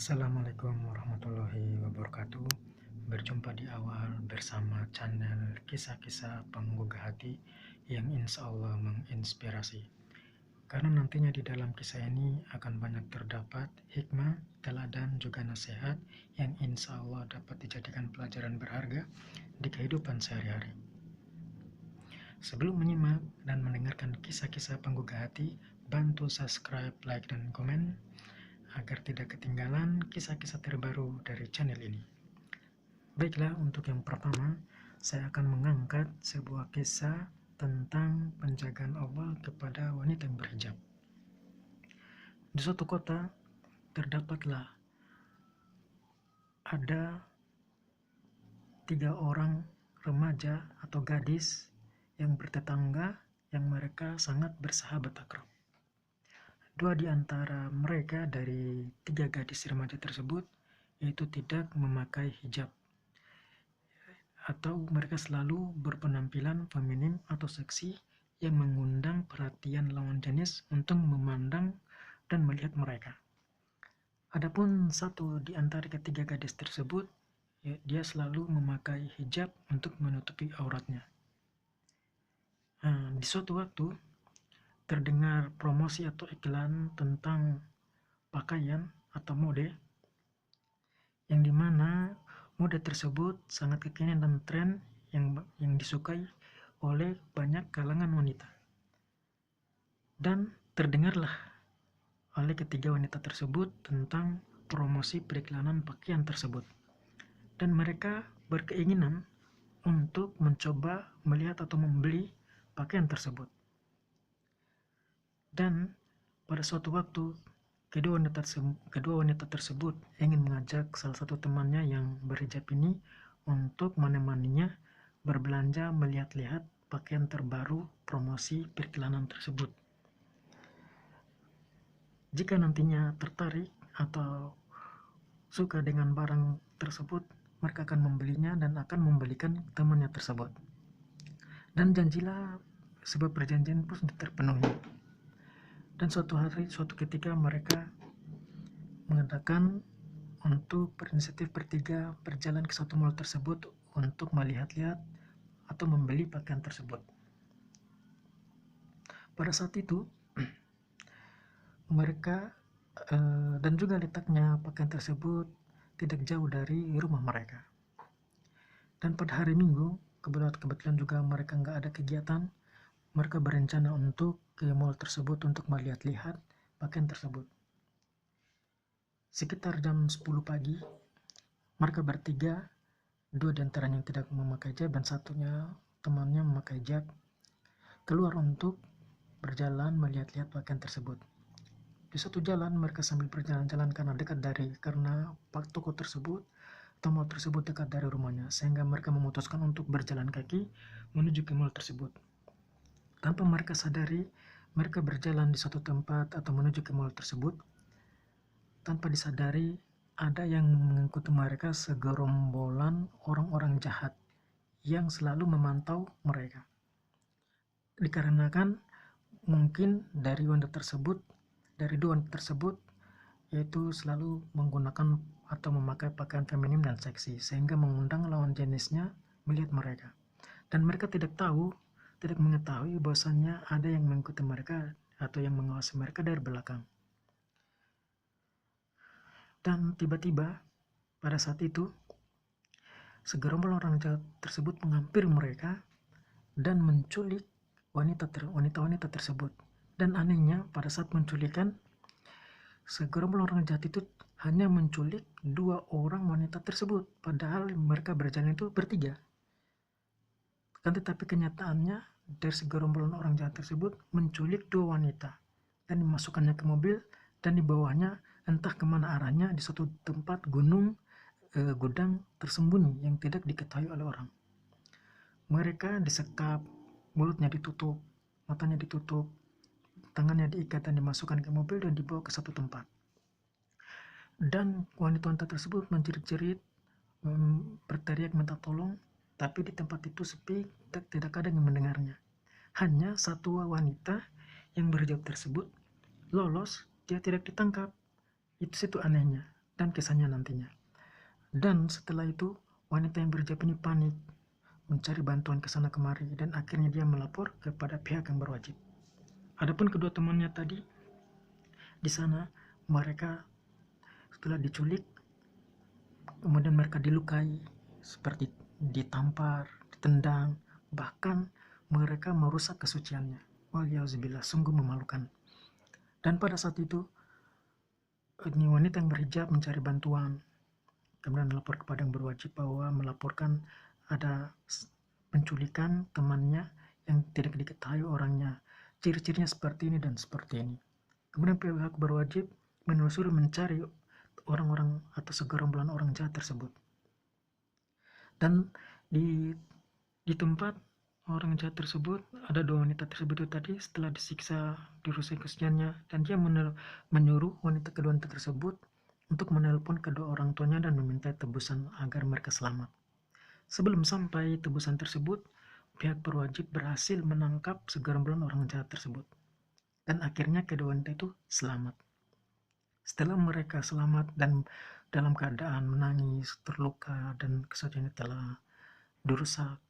Assalamualaikum warahmatullahi wabarakatuh. Berjumpa di awal bersama channel kisah-kisah penggugah hati yang insya Allah menginspirasi. Karena nantinya di dalam kisah ini akan banyak terdapat hikmah, teladan, juga nasihat yang insya Allah dapat dijadikan pelajaran berharga di kehidupan sehari-hari. Sebelum menyimak dan mendengarkan kisah-kisah penggugah hati, bantu subscribe, like, dan komen agar tidak ketinggalan kisah-kisah terbaru dari channel ini. Baiklah, untuk yang pertama, saya akan mengangkat sebuah kisah tentang penjagaan Allah kepada wanita yang berhijab. Di suatu kota, terdapatlah ada 3 orang remaja atau gadis yang bertetangga yang mereka sangat bersahabat akrab. 2 di antara mereka dari 3 gadis remaja tersebut yaitu tidak memakai hijab, atau mereka selalu berpenampilan feminim atau seksi yang mengundang perhatian lawan jenis untuk memandang dan melihat mereka. Adapun 1 di antara ketiga gadis tersebut, dia selalu memakai hijab untuk menutupi auratnya. Di suatu waktu terdengar promosi atau iklan tentang pakaian atau mode, yang dimana mode tersebut sangat kekinian dan tren yang disukai oleh banyak kalangan wanita. Dan terdengarlah oleh ketiga wanita tersebut tentang promosi periklanan pakaian tersebut. Dan mereka berkeinginan untuk mencoba melihat atau membeli pakaian tersebut. Dan pada suatu waktu kedua wanita tersebut ingin mengajak salah satu temannya yang berhijab ini untuk menemaninya berbelanja melihat-lihat pakaian terbaru promosi periklanan tersebut. Jika nantinya tertarik atau suka dengan barang tersebut, mereka akan membelinya dan akan membelikan temannya tersebut. Dan janjilah sebuah perjanjian pun sudah terpenuhi. Dan suatu ketika mereka mengadakan untuk berinisiatif bertiga berjalan ke suatu mall tersebut untuk melihat-lihat atau membeli pakaian tersebut. Pada saat itu mereka dan juga letaknya pakaian tersebut tidak jauh dari rumah mereka. Dan pada hari Minggu, kebetulan juga mereka nggak ada kegiatan, mereka berencana untuk ke mall tersebut untuk melihat-lihat pakaian tersebut. Sekitar jam 10 pagi, mereka bertiga, 2 diantaranya yang tidak memakai hijab dan satunya temannya memakai hijab, keluar untuk berjalan melihat-lihat pakaian tersebut. Di suatu jalan mereka sambil berjalan-jalan karena toko tersebut atau mall tersebut dekat dari rumahnya, sehingga mereka memutuskan untuk berjalan kaki menuju ke mall tersebut. Tanpa mereka sadari, mereka berjalan di suatu tempat atau menuju ke mall tersebut. Tanpa disadari, ada yang mengikuti mereka segerombolan orang-orang jahat yang selalu memantau mereka. Dikarenakan mungkin dari dua wanita tersebut yaitu selalu menggunakan atau memakai pakaian feminim dan seksi, sehingga mengundang lawan jenisnya melihat mereka. Dan mereka tidak mengetahui bahwasannya ada yang mengikuti mereka atau yang mengawasi mereka dari belakang. Dan tiba-tiba pada saat itu segerombolan orang jahat tersebut menghampiri mereka dan menculik wanita-wanita tersebut. Dan anehnya pada saat menculikan, segerombolan orang jahat itu hanya menculik 2 orang wanita tersebut, padahal mereka berjalan itu bertiga. Kan tetapi kenyataannya dari segerombolan orang jahat tersebut menculik 2 wanita dan dimasukkannya ke mobil dan dibawanya entah kemana arahnya di suatu tempat gudang tersembunyi yang tidak diketahui oleh orang. Mereka disekap, mulutnya ditutup, matanya ditutup, tangannya diikat dan dimasukkan ke mobil dan dibawa ke satu tempat. Dan wanita-wanita tersebut menjerit-jerit, berteriak minta tolong, tapi di tempat itu sepi, tidak ada yang mendengarnya. Hanya satu wanita yang berhijab tersebut lolos, dia tidak ditangkap. Itu anehnya. dan kisahnya nantinya. Dan setelah itu wanita yang berhijab ini panik, mencari bantuan ke sana kemari, dan akhirnya dia melapor kepada pihak yang berwajib. Adapun kedua temannya tadi, di sana mereka setelah diculik, kemudian mereka dilukai, seperti ditampar, ditendang, bahkan mereka merusak kesuciannya. Waliyahzubillah, sungguh memalukan. Dan pada saat itu, ini wanita yang berhijab mencari bantuan, kemudian melapor kepada yang berwajib bahwa melaporkan ada penculikan temannya yang tidak diketahui orangnya, ciri-cirinya seperti ini dan seperti ini. Kemudian pihak berwajib menelusuri mencari orang-orang atau segerombolan orang jahat tersebut. Dan di tempat orang jahat tersebut ada dua wanita tersebut itu tadi, setelah disiksa, dirusak kesuciannya, dan dia menyuruh kedua wanita tersebut untuk menelpon kedua orang tuanya dan meminta tebusan agar mereka selamat. Sebelum sampai tebusan tersebut, pihak berwajib berhasil menangkap segerombolan orang jahat tersebut, dan akhirnya kedua wanita itu selamat. Setelah mereka selamat dan dalam keadaan menangis, terluka, dan kesuciannya telah dirusak,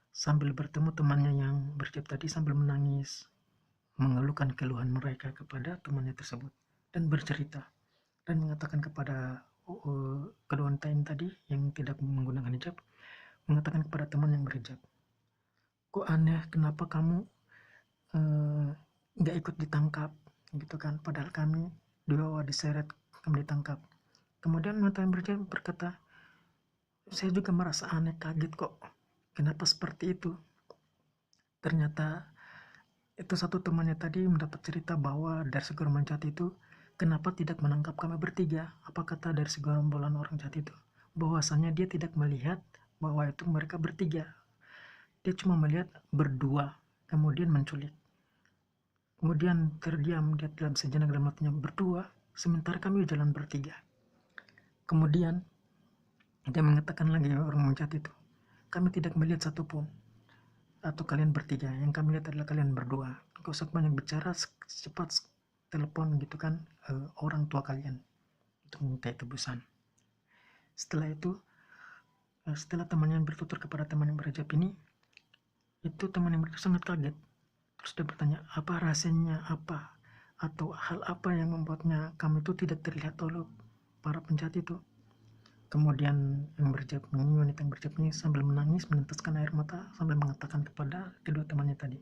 sambil bertemu temannya yang berhijab tadi, sambil menangis, mengeluhkan keluhan mereka kepada temannya tersebut, dan bercerita dan mengatakan kepada kedua wanita ini tadi yang tidak menggunakan hijab, mengatakan kepada teman yang berhijab, kok aneh, kenapa kamu nggak ikut ditangkap gitu kan, padahal kami dibawa, diseret, kami ditangkap. Kemudian wanita yang berhijab berkata, saya juga merasa aneh, kaget kok, kenapa seperti itu. Ternyata itu satu temannya tadi mendapat cerita bahwa dari segerombolan jahat itu, kenapa tidak menangkap kami bertiga? Apa kata dari segerombolan orang jahat itu? Bahwasannya dia tidak melihat bahwa itu mereka bertiga. Dia cuma melihat berdua, kemudian menculik. Kemudian terdiam, dia dalam sejenak dalam hatinya, berdua, sementara kami jalan bertiga. Kemudian dia mengatakan lagi orang jahat itu, kami tidak melihat satupun, atau kalian bertiga, yang kami lihat adalah kalian berdua. Gak usah banyak bicara, cepat telepon gitu kan orang tua kalian untuk minta tebusan. Setelah itu, setelah temannya bertutur kepada teman yang berhijab ini, itu teman yang berhijab sangat kaget. Terus dia bertanya, apa rahasianya, apa atau hal apa yang membuatnya kamu itu tidak terlihat oleh para penjahat itu? Kemudian wanita yang berhijab ini sambil menangis, meneteskan air mata, sambil mengatakan kepada kedua temannya tadi,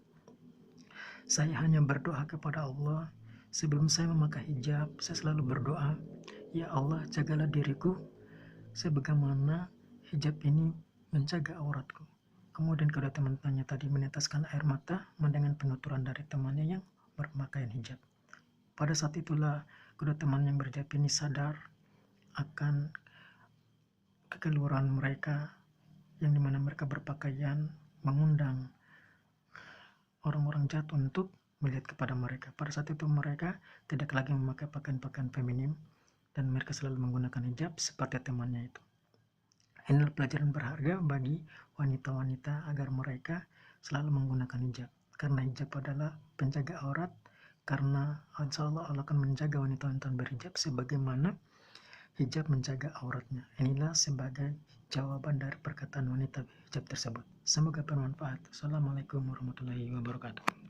saya hanya berdoa kepada Allah. Sebelum saya memakai hijab, saya selalu berdoa, ya Allah, jagalah diriku sebagaimana hijab ini menjaga auratku. Kemudian kedua teman-temannya tadi meneteskan air mata mendengar penuturan dari temannya yang berpakaian hijab. Pada saat itulah kedua teman yang berhijab ini sadar akan kekeliruan mereka, yang dimana mereka berpakaian mengundang orang-orang jahat untuk melihat kepada mereka. Pada saat itu mereka tidak lagi memakai pakaian-pakaian feminim, dan mereka selalu menggunakan hijab seperti temannya itu. Inilah pelajaran berharga bagi wanita-wanita agar mereka selalu menggunakan hijab, karena hijab adalah penjaga aurat, karena insya Allah Allah akan menjaga wanita-wanita berhijab sebagaimana hijab menjaga auratnya. Inilah sebagai jawaban dari perkataan wanita hijab tersebut. Semoga bermanfaat. Assalamualaikum warahmatullahi wabarakatuh.